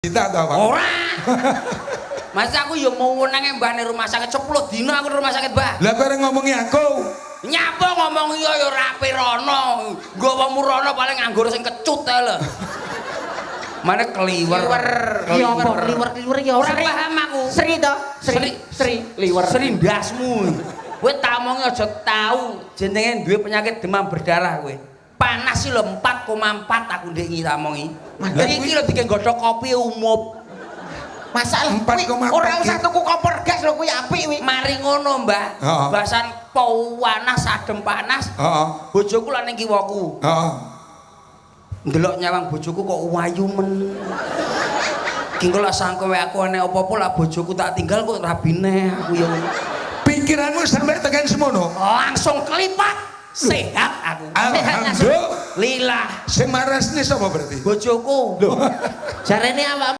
Kita tau Pak. Ora. Mas aku yo mau wenange mbane rumah sakit 10 dina aku rumah sakit, Mbah. Lah kok ngomongi aku. Nyapa ngomong iya ya rapi rono. Nggawa murono paling nganggur sing kecut ae lho. Mane kliwer. Ya apa kliwer ya ora paham aku. Sri to? Sri liwer. Sri ndasmu. Kowe tak omongi aja tau jenenge duwe penyakit demam berdarah kowe. Panas sih lho 4,4 aku ndek iki tak omongi. Iki lho dikek godhok kopi umup. Masalah 4,4 ora usah tuku kompor gas lho kuwi apik kuwi. Mari ngono, Mbah. Bahasan panas adem panas. Heeh. Bojoku lan ning kiwaku. Heeh. Ndelok nyawang bojoku kok wayu men. Ki engko lak sangko aku enek apa-apa lak bojoku tak tinggal kok rabine aku ya. Pikiranmu sampai tekan semono. Langsung kelipat. Sehat aku. Alhamdulillah. Lillah. Sing marasne sapa berarti? Bojoku. Jarene awak